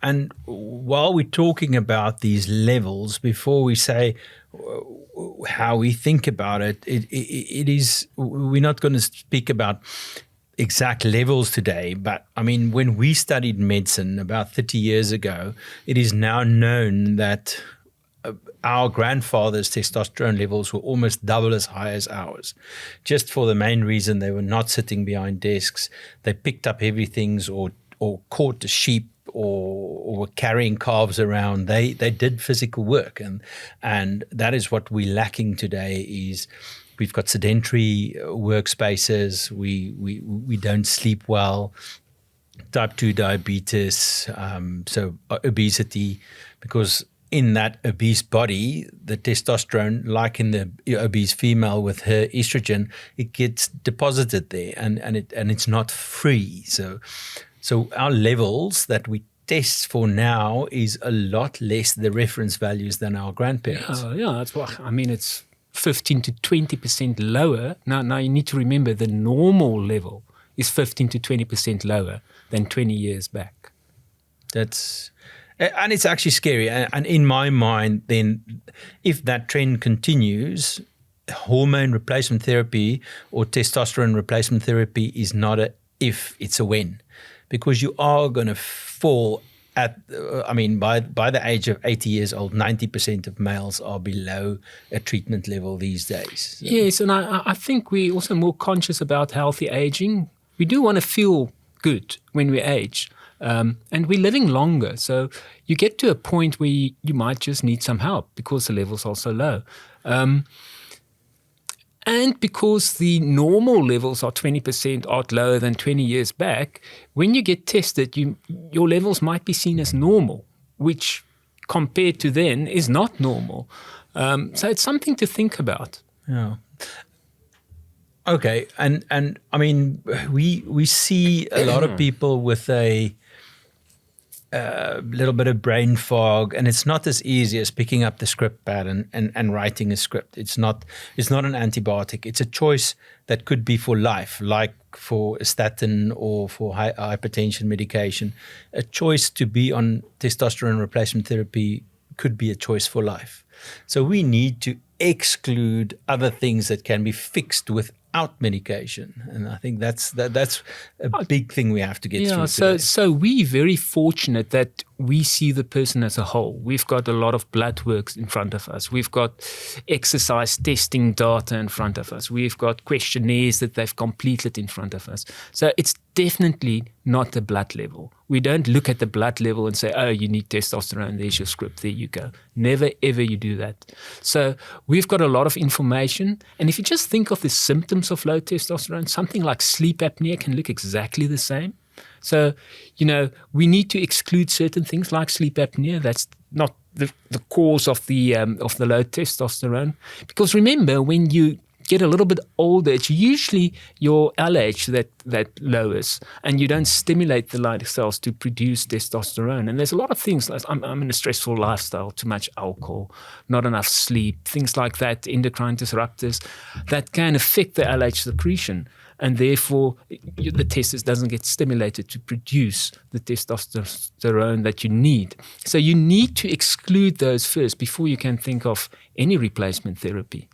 And while we're talking about these levels, before we say how we think about it, we're not going to speak about exact levels today. But I mean, when we studied medicine about 30 years ago, it is now known that our grandfather's testosterone levels were almost double as high as ours, just for the main reason they were not sitting behind desks. They picked up heavy things or caught a sheep or were carrying calves around. They did physical work, and that is what we're lacking today. Is we've got sedentary workspaces. We don't sleep well. Type 2 diabetes, so obesity, because in that obese body, the testosterone, like in the obese female with her estrogen, it gets deposited there, and it's not free. So our levels that we test for now is a lot less the reference values than our grandparents. Yeah, that's what I mean. It's 15 to 20% lower. Now you need to remember the normal level is 15 to 20% lower than 20 years back. And it's actually scary. And in my mind, then, if that trend continues, hormone replacement therapy or testosterone replacement therapy is not a if, it's a when. Because you are going to fall by the age of 80 years old, 90% of males are below a treatment level these days. So. Yes, and I think we're also more conscious about healthy aging. We do want to feel good when we age. And we're living longer. So you get to a point where you might just need some help because the levels are so low. And because the normal levels are 20% odd lower than 20 years back, when you get tested, your levels might be seen as normal, which compared to then is not normal. So it's something to think about. Yeah. Okay. And I mean, we see a lot of people with a little bit of brain fog, and it's not as easy as picking up the script pad and writing a script. It's not an antibiotic. It's a choice that could be for life, like for a statin or for hypertension medication. A choice to be on testosterone replacement therapy could be a choice for life. So we need to exclude other things that can be fixed without medication, and I think that's a big thing we have to get through today. So we're very fortunate that we see the person as a whole. We've got a lot of blood work in front of us. We've got exercise testing data in front of us. We've got questionnaires that they've completed in front of us. So it's definitely not the blood level. We don't look at the blood level and say, oh, you need testosterone, there's your script, there you go. Never, ever you do that. So we've got a lot of information. And if you just think of the symptoms of low testosterone, something like sleep apnea can look exactly the same. So, we need to exclude certain things like sleep apnea. That's not the cause of the low testosterone. Because remember, when you get a little bit older, it's usually your LH that lowers, and you don't stimulate the light cells to produce testosterone. And there's a lot of things, like I'm in a stressful lifestyle, too much alcohol, not enough sleep, things like that, endocrine disruptors, that can affect the LH secretion. And therefore, the testis doesn't get stimulated to produce the testosterone that you need. So you need to exclude those first before you can think of any replacement therapy.